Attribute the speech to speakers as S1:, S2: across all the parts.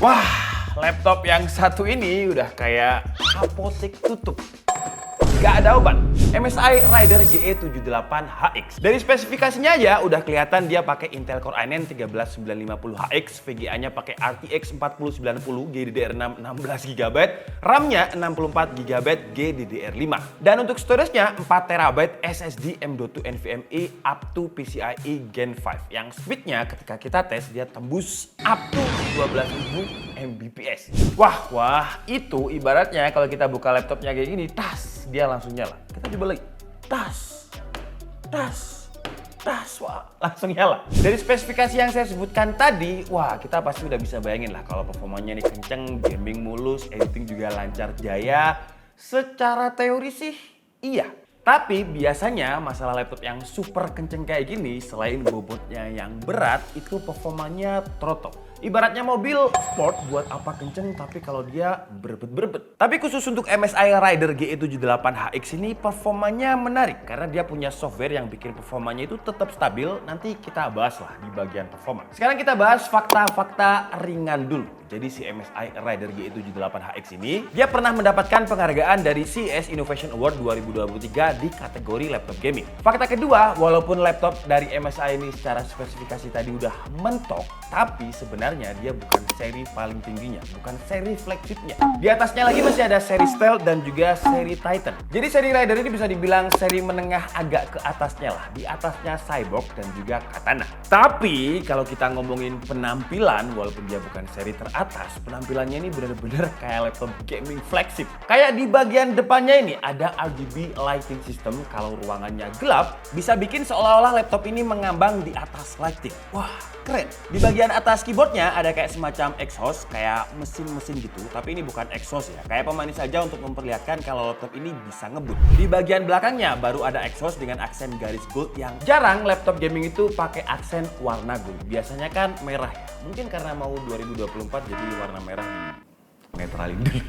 S1: Wah, laptop yang satu ini udah kayak apotek tutup. Gak ada obat. MSI Rider GE78HX. Dari spesifikasinya aja udah kelihatan dia pakai Intel Core i9 13950HX, VGA-nya pakai RTX 4090, GDDR6 16GB, RAM-nya 64GB GDDR5. Dan untuk storage-nya 4TB SSD M.2 NVMe up to PCIe Gen 5. Yang speed-nya ketika kita tes dia tembus up to 12.000 Mbps. Wah, itu ibaratnya kalau kita buka laptopnya kayak gini, tas, dia langsung nyala. Kita coba lagi. Tas, wah, langsung nyala. Dari spesifikasi yang saya sebutkan tadi, wah, kita pasti udah bisa bayangin lah kalau performanya ini kenceng, gaming mulus, editing juga lancar jaya. Secara teori sih iya. Tapi biasanya masalah laptop yang super kenceng kayak gini, selain bobotnya yang berat, itu performanya throttle. Ibaratnya mobil sport buat apa kenceng tapi kalau dia berebet-berebet. Tapi khusus untuk MSI Rider GE78HX ini performanya menarik karena dia punya software yang bikin performanya itu tetap stabil. Nanti kita bahas lah di bagian performa. Sekarang kita bahas fakta-fakta ringan dulu. Jadi si MSI Rider GE78HX ini dia pernah mendapatkan penghargaan dari CES Innovation Award 2023 di kategori laptop gaming. Fakta kedua, walaupun laptop dari MSI ini secara spesifikasi tadi udah mentok, tapi sebenarnya dia bukan seri paling tingginya, bukan seri flagshipnya. Di atasnya lagi masih ada seri Stealth dan juga seri Titan. Jadi seri Rider ini bisa dibilang seri menengah agak ke atasnya lah. Di atasnya Cyborg dan juga Katana. Tapi kalau kita ngomongin penampilan, walaupun dia bukan seri teratas, penampilannya ini bener-bener kayak laptop gaming flagship. Kayak di bagian depannya ini ada RGB lighting system. Kalau ruangannya gelap, bisa bikin seolah-olah laptop ini mengambang di atas lighting. Wah, keren. Di bagian atas keyboardnya ada kayak semacam exhaust, kayak mesin-mesin gitu. Tapi ini bukan exhaust ya, kayak pemanis saja untuk memperlihatkan kalau laptop ini bisa ngebut. Di bagian belakangnya baru ada exhaust dengan aksen garis gold yang jarang laptop gaming itu pakai aksen warna gold. Biasanya kan merah ya. Mungkin karena mau 2024 jadi warna merah netralin dulu.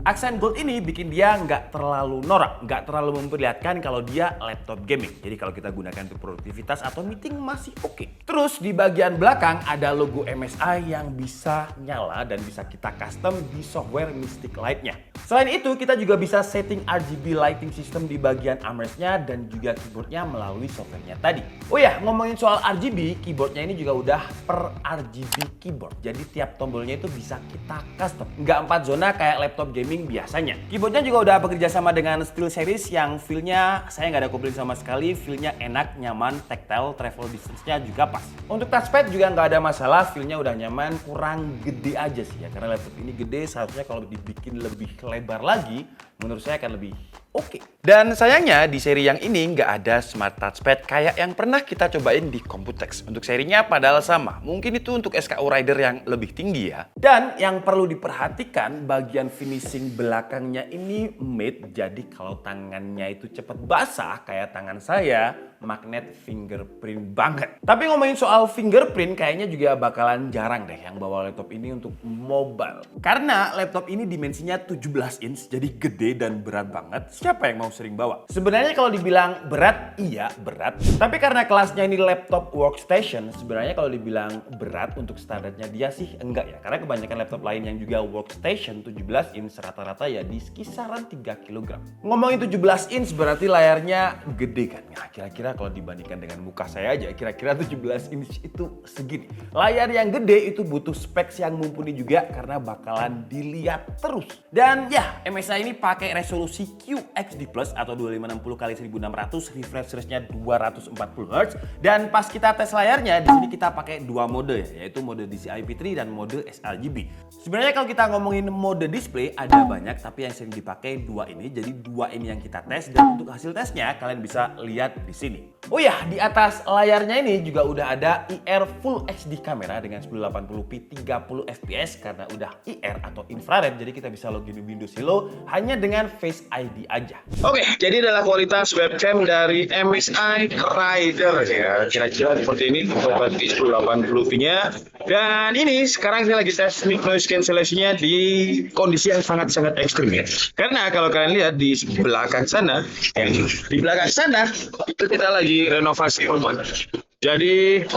S1: Aksen gold ini bikin dia nggak terlalu norak, nggak terlalu memperlihatkan kalau dia laptop gaming. Jadi kalau kita gunakan untuk produktivitas atau meeting masih oke. Terus di bagian belakang ada logo MSI yang bisa nyala dan bisa kita custom di software Mystic Light-nya. Selain itu kita juga bisa setting RGB lighting system di bagian armrest-nya dan juga keyboardnya melalui softwarenya tadi. Oh ya, ngomongin soal RGB, keyboardnya ini juga udah per RGB keyboard. Jadi tiap tombolnya itu bisa kita custom. Nggak 4 zona kayak laptop gaming biasanya. Keyboardnya juga udah bekerja sama dengan SteelSeries yang feel-nya saya nggak ada komplain sama sekali. Feel-nya enak, nyaman, tactile, travel distance-nya juga pas. Untuk touchpad juga nggak ada masalah, feel-nya udah nyaman, kurang gede aja sih ya. Karena laptop ini gede, seharusnya kalau dibikin lebih lebar lagi, menurut saya akan lebih oke. Dan sayangnya di seri yang ini nggak ada smart touchpad kayak yang pernah kita cobain di Computex. Untuk serinya padahal sama. Mungkin itu untuk SKU Rider yang lebih tinggi ya. Dan yang perlu diperhatikan bagian finishing belakangnya ini matte. Jadi kalau tangannya itu cepet basah kayak tangan saya, magnet fingerprint banget. Tapi ngomongin soal fingerprint kayaknya juga bakalan jarang deh yang bawa laptop ini untuk mobile. Karena laptop ini dimensinya 17 inch jadi gede dan berat banget. Siapa yang mau sering bawa? Sebenarnya kalau dibilang berat, iya berat. Tapi karena kelasnya ini laptop workstation, sebenarnya kalau dibilang berat untuk standarnya dia sih enggak ya. Karena kebanyakan laptop lain yang juga workstation 17 inch rata-rata ya di kisaran 3 kg. Ngomongin 17 inch berarti layarnya gede kan? Nah, kira-kira kalau dibandingkan dengan muka saya aja, kira-kira 17 inch itu segini. Layar yang gede itu butuh specs yang mumpuni juga karena bakalan dilihat terus. Dan ya, MSI ini pakai resolusi QHD+ atau 2560x1600, refresh rate-nya 240 Hz. Dan pas kita tes layarnya, di sini kita pakai dua mode ya, yaitu mode DCI-P3 dan mode sRGB. Sebenarnya kalau kita ngomongin mode display ada banyak, tapi yang sering dipakai dua ini. Jadi dua ini yang kita tes dan untuk hasil tesnya kalian bisa lihat di sini. Oh ya, di atas layarnya ini juga udah ada IR Full HD kamera dengan 1080p 30 fps karena udah IR atau infrared, jadi kita bisa login Windows Hello hanya dengan Face ID aja. Oke, jadi adalah kualitas webcam dari MSI Rider ya. Kira-kira seperti ini, seperti 1080p-nya. Dan ini sekarang saya lagi tes noise cancellation-nya di kondisi yang sangat-sangat ekstrim ya. Karena kalau kalian lihat di belakang sana, itu kita lagi renovasi rumah.
S2: Jadi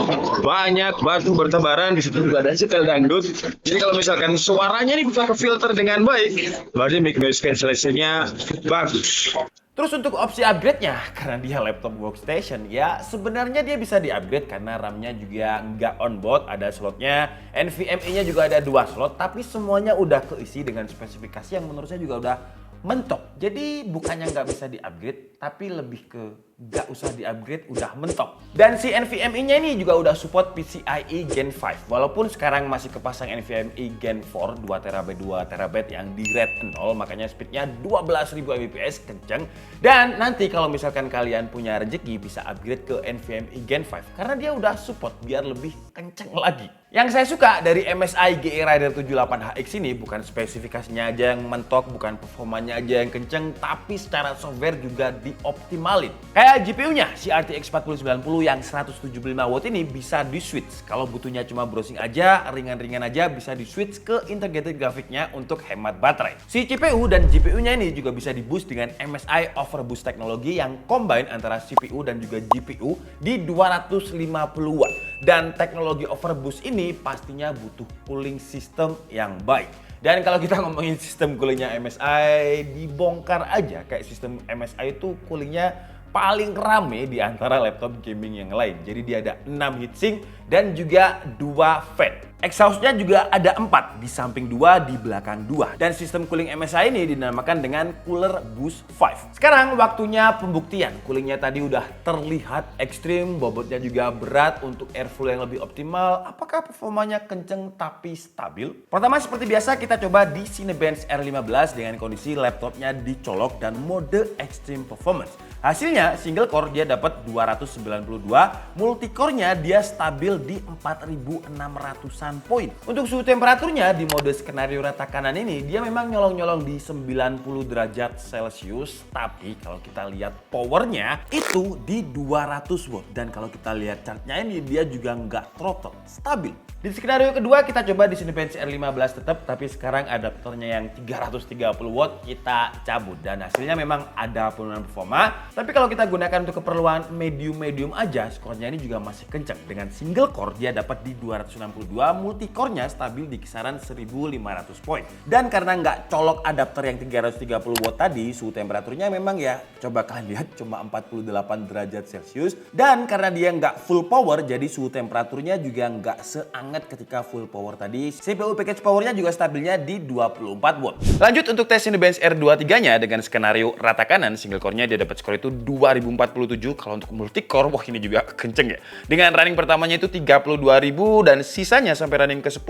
S2: banyak batu bertebaran, di situ juga ada setel dangdut. Jadi kalau misalkan suaranya ini bisa ke filter dengan baik, berarti mic noise cancellation-nya bagus.
S1: Terus untuk opsi upgrade-nya, karena dia laptop workstation, ya sebenarnya dia bisa di-upgrade karena RAM-nya juga nggak on-board, ada slotnya, NVMe-nya juga ada 2 slot, tapi semuanya udah keisi dengan spesifikasi yang menurut saya juga udah mentok. Jadi bukannya nggak bisa di-upgrade, tapi lebih ke nggak usah di-upgrade, udah mentok. Dan si NVMe-nya ini juga udah support PCIe Gen 5. Walaupun sekarang masih kepasang NVMe Gen 4 2TB 2TB yang di Red 0, makanya speednya 12.000 Mbps, kenceng. Dan nanti kalau misalkan kalian punya rezeki bisa upgrade ke NVMe Gen 5 karena dia udah support biar lebih kenceng lagi. Yang saya suka dari MSI GE Rider 78HX ini bukan spesifikasinya aja yang mentok, bukan performanya aja yang kenceng, tapi secara software juga dioptimalin. Kayak GPU-nya, si RTX 4090 yang 175W ini bisa di-switch. Kalau butuhnya cuma browsing aja, ringan-ringan aja bisa di-switch ke integrated grafiknya untuk hemat baterai. Si CPU dan GPU-nya ini juga bisa di-boost dengan MSI Overboost teknologi yang combine antara CPU dan juga GPU di 250W. Dan teknologi overboost ini pastinya butuh cooling system yang baik. Dan kalau kita ngomongin sistem coolingnya MSI, dibongkar aja kayak sistem MSI itu coolingnya paling rame di antara laptop gaming yang lain. Jadi dia ada 6 heatsink dan juga 2 fan. Exhaustnya juga ada 4, di samping 2, di belakang 2. Dan sistem cooling MSI ini dinamakan dengan Cooler Boost 5. Sekarang waktunya pembuktian. Coolingnya tadi udah terlihat ekstrim, bobotnya juga berat untuk airflow yang lebih optimal. Apakah performanya kenceng tapi stabil? Pertama seperti biasa kita coba di Cinebench R15 dengan kondisi laptopnya dicolok dan mode extreme performance. Hasilnya single core dia dapat 292, multicore-nya dia stabil di 4600-an poin. Untuk suhu temperaturnya di mode skenario rata kanan ini dia memang nyolong-nyolong di 90 derajat Celcius, tapi kalau kita lihat powernya itu di 200 watt. Dan kalau kita lihat chartnya ini dia juga nggak throttle, stabil. Di skenario kedua kita coba di Cinebench R15 tetap, tapi sekarang adaptornya yang 330 watt kita cabut dan hasilnya memang ada penurunan performa. Tapi kalau kita gunakan untuk keperluan medium aja, skornya ini juga masih kencang. Dengan single core dia dapat di 262, multi core-nya stabil di kisaran 1500 poin. Dan karena nggak colok adaptor yang 330 watt tadi, suhu temperaturnya memang ya coba kalian lihat cuma 48 derajat Celcius. Dan karena dia nggak full power, jadi suhu temperaturnya juga nggak seanget ketika full power tadi. CPU package powernya juga stabilnya di 24 watt. Lanjut untuk tes Cinebench R23-nya dengan skenario rata kanan, single core-nya dia dapat skor itu 2047. Kalau untuk multi core, wah ini juga kenceng ya. Dengan running pertamanya itu 32.000 dan sisanya sampai running ke 10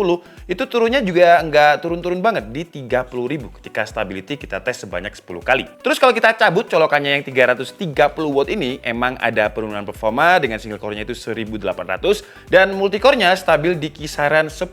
S1: itu turunnya juga nggak turun-turun banget di 30.000 ketika stability kita tes sebanyak 10 kali. Terus kalau kita cabut colokannya yang 330 watt ini emang ada penurunan performa dengan single core-nya itu 1800 dan multi core-nya stabil di kisaran 10.000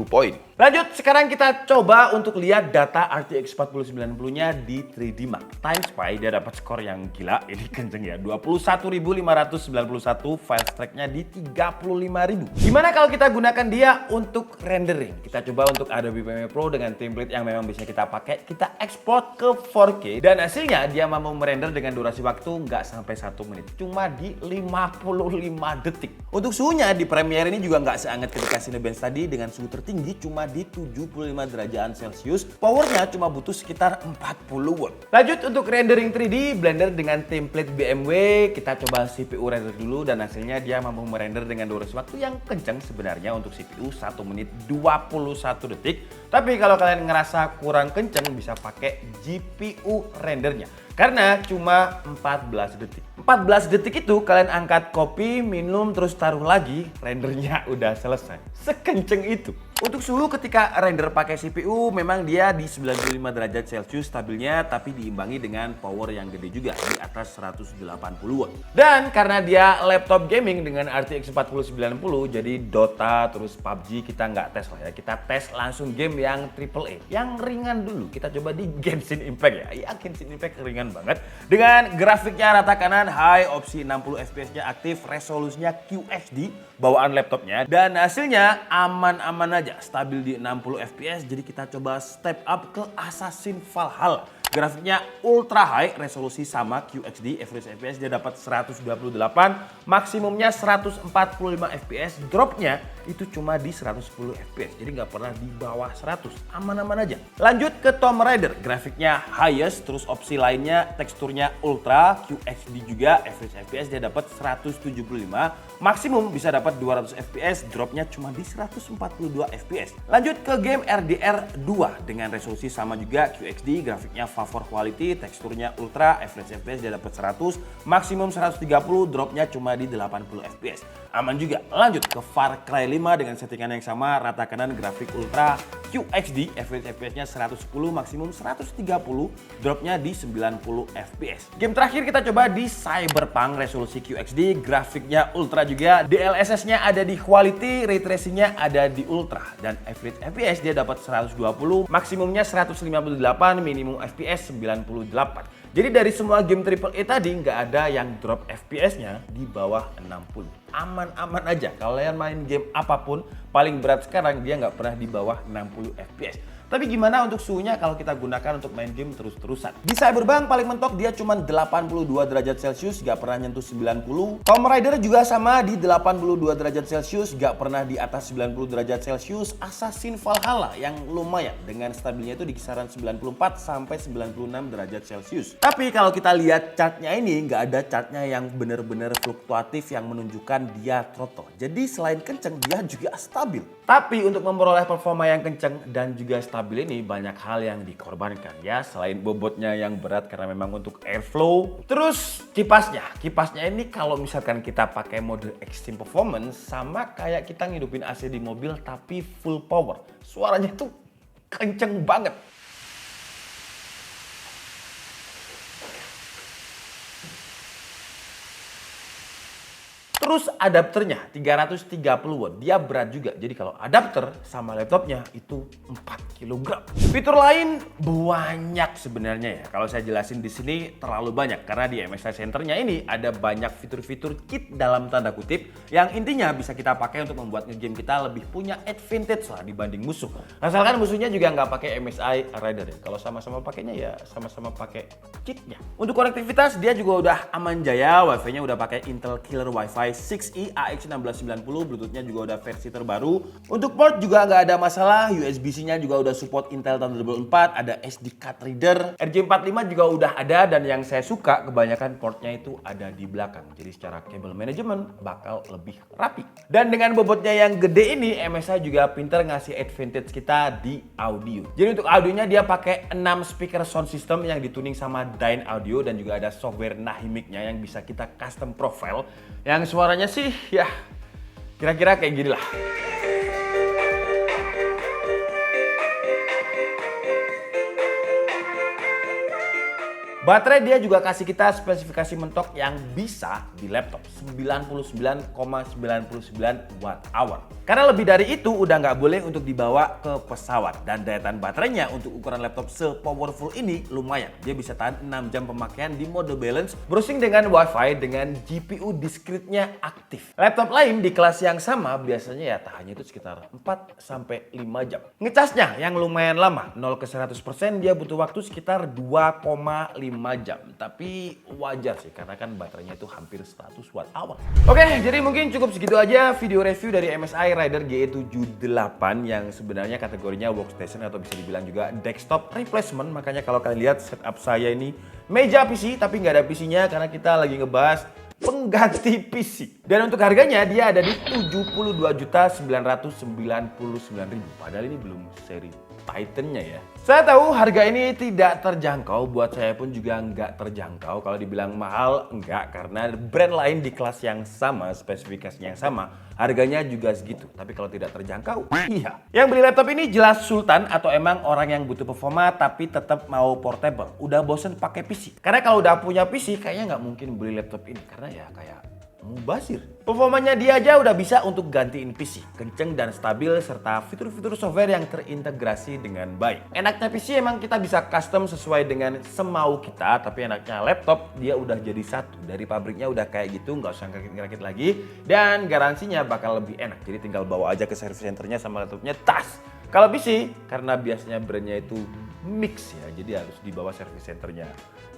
S1: poin. Lanjut, sekarang kita coba untuk lihat data RTX 4090-nya di 3D Mark. Times Pi dia dapat skor yang gila, ini kenceng ya, 21.591, file strike-nya di 35.000. Gimana kalau kita gunakan dia untuk rendering? Kita coba untuk Adobe Premiere Pro dengan template yang memang bisa kita pakai, kita ekspor ke 4K dan hasilnya dia mampu merender dengan durasi waktu nggak sampai 1 menit, cuma di 55 detik. Untuk suhunya di Premiere ini juga nggak seanget ketika Cinebench tadi dengan suhu tertinggi cuma di 75 derajat Celcius. Powernya cuma butuh sekitar 40 watt. Lanjut untuk rendering 3D Blender dengan template BMW, kita coba CPU render dulu dan hasilnya dia mampu merender dengan durasi waktu yang kencang sebenarnya untuk CPU 1 menit 21 detik. Tapi kalau kalian ngerasa kurang kencang bisa pakai GPU rendernya karena cuma 14 detik. 14 detik itu kalian angkat kopi, minum, terus taruh lagi, rendernya udah selesai. Sekenceng itu. Untuk suhu ketika render pakai CPU memang dia di 95 derajat Celcius stabilnya, tapi diimbangi dengan power yang gede juga di atas 180 watt. Dan karena dia laptop gaming dengan RTX 4090 jadi Dota terus PUBG kita nggak tes lah ya. Kita tes langsung game yang AAA, yang ringan dulu. Kita coba di Genshin Impact ya. Iya, Genshin Impact ringan banget. Dengan grafiknya rata kanan high, opsi 60 FPS-nya aktif, resolusinya QHD bawaan laptopnya dan hasilnya aman-aman aja, stabil di 60 FPS. Jadi kita coba step up ke Assassin's Valhalla Grafiknya ultra high, resolusi sama QHD, average FPS dia dapat 128, maksimumnya 145 FPS, dropnya itu cuma di 110 FPS, jadi nggak pernah di bawah 100, aman-aman aja. Lanjut ke Tomb Raider, grafiknya highest, terus opsi lainnya teksturnya ultra, QHD juga, average FPS dia dapat 175, maksimum bisa dapat 200 FPS, dropnya cuma di 142 FPS. Lanjut ke game RDR 2 dengan resolusi sama juga QHD, grafiknya favor quality, teksturnya ultra, average FPS dia dapat 100, maksimum 130, dropnya cuma di 80 FPS. Aman juga. Lanjut ke Far Cry 5 dengan settingan yang sama, rata kanan grafik ultra, QHD, average FPS-nya 110, maksimum 130, dropnya di 90 FPS. Game terakhir kita coba di Cyberpunk, resolusi QHD, grafiknya ultra juga, DLSS-nya ada di quality, ray tracing-nya ada di ultra, dan average FPS dia dapat 120, maksimumnya 158, minimum FPS 98. Jadi dari semua game AAA tadi nggak ada yang drop FPS-nya di bawah 60. Aman-aman aja. Kalau kalian main game apapun, paling berat sekarang dia nggak pernah di bawah 60 FPS. Tapi gimana untuk suhunya kalau kita gunakan untuk main game terus-terusan? Di Cyberpunk paling mentok dia cuma 82 derajat Celcius, gak pernah nyentuh 90. Tomb Raider juga sama di 82 derajat Celcius, gak pernah di atas 90 derajat Celcius. Assassin Valhalla yang lumayan dengan stabilnya itu di kisaran 94 sampai 96 derajat Celcius. Tapi kalau kita lihat chartnya ini, nggak ada chartnya yang benar-benar fluktuatif yang menunjukkan dia throttle. Jadi selain kenceng, dia juga stabil. Tapi untuk memperoleh performa yang kenceng dan juga stabil ini banyak hal yang dikorbankan ya. Selain bobotnya yang berat karena memang untuk airflow. Terus kipasnya. Kipasnya ini kalau misalkan kita pakai mode extreme performance sama kayak kita ngidupin AC di mobil tapi full power. Suaranya tuh kenceng banget. Terus adapternya 330 watt, dia berat juga. Jadi kalau adapter sama laptopnya itu 4 kg. Fitur lain banyak sebenarnya ya. Kalau saya jelasin di sini terlalu banyak karena di MSI Centernya ini ada banyak fitur-fitur kit dalam tanda kutip yang intinya bisa kita pakai untuk membuat game kita lebih punya advantage lah dibanding musuh. Asalkan musuhnya juga nggak pakai MSI Rider ya. Kalau sama-sama pakainya ya sama-sama pakai kitnya. Untuk konektivitas dia juga udah aman jaya, wifi-nya udah pakai Intel Killer Wi-Fi 6E AX1690, Bluetooth-nya juga udah versi terbaru. Untuk port juga nggak ada masalah, USB-C-nya juga udah support Intel Thunderbolt 4, ada SD card reader, RJ45 juga udah ada, dan yang saya suka kebanyakan portnya itu ada di belakang. Jadi secara cable management bakal lebih rapi. Dan dengan bobotnya yang gede ini, MSI juga pinter ngasih advantage kita di audio. Jadi untuk audionya dia pakai 6 speaker sound system yang dituning sama Dyn Audio, dan juga ada software Nahimic-nya yang bisa kita custom profile. Yang suaranya sih ya kira-kira kayak gini lah. Baterai dia juga kasih kita spesifikasi mentok yang bisa di laptop 99,99 watt hour. Karena lebih dari itu udah nggak boleh untuk dibawa ke pesawat. Dan daya tahan baterainya untuk ukuran laptop se-powerful ini lumayan. Dia bisa tahan 6 jam pemakaian di mode balance, browsing dengan Wi-Fi dengan GPU discrete-nya aktif. Laptop lain di kelas yang sama biasanya ya tahannya itu sekitar 4-5 jam. Ngecasnya yang lumayan lama, 0 ke 100% dia butuh waktu sekitar 2,5 jam. Tapi wajar sih karena kan baterainya itu hampir 100 watt hour. Oke, jadi mungkin cukup segitu aja video review dari MSI Rider GE78 yang sebenarnya kategorinya workstation atau bisa dibilang juga desktop replacement. Makanya kalau kalian lihat setup saya ini meja PC tapi nggak ada PC-nya karena kita lagi ngebahas pengganti PC. Dan untuk harganya dia ada di 72.999.000. Padahal ini belum seri Titan-nya ya. Saya tahu harga ini tidak terjangkau, buat saya pun juga nggak terjangkau. Kalau dibilang mahal, enggak, karena brand lain di kelas yang sama, spesifikasinya yang sama, harganya juga segitu. Tapi kalau tidak terjangkau, iya. Yang beli laptop ini jelas sultan atau emang orang yang butuh performa tapi tetap mau portable. Udah bosen pakai PC. Karena kalau udah punya PC, kayaknya nggak mungkin beli laptop ini. Karena ya kayak mubazir. Performanya dia aja udah bisa untuk gantiin PC, kenceng dan stabil serta fitur-fitur software yang terintegrasi dengan baik. Enaknya PC emang kita bisa custom sesuai dengan semau kita, tapi enaknya laptop dia udah jadi satu. Dari pabriknya udah kayak gitu, nggak usah ngerakit lagi, dan garansinya bakal lebih enak. Jadi tinggal bawa aja ke service centernya sama laptopnya tas. Kalau PC, karena biasanya brandnya itu mix ya, jadi harus dibawa service centernya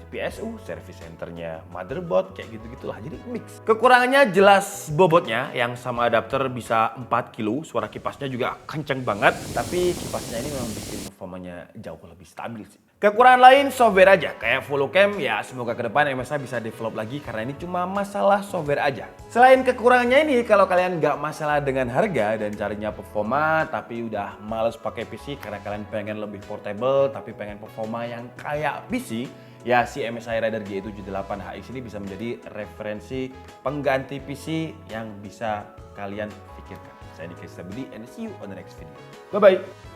S1: PSU, service centernya motherboard, kayak gitu-gitulah, jadi mix. Kekurangannya jelas bobotnya, yang sama adapter bisa 4 kilo, suara kipasnya juga kenceng banget, tapi kipasnya ini memang bikin performanya jauh lebih stabil sih. Kekurangan lain software aja, kayak Volocam ya semoga ke depan MSI bisa develop lagi karena ini cuma masalah software aja. Selain kekurangannya ini, kalau kalian nggak masalah dengan harga dan carinya performa tapi udah males pakai PC karena kalian pengen lebih portable tapi pengen performa yang kayak PC, ya si MSI Raider G78 HX ini bisa menjadi referensi pengganti PC yang bisa kalian pikirkan. Saya Diki Stabili and see you on the next video. Bye-bye.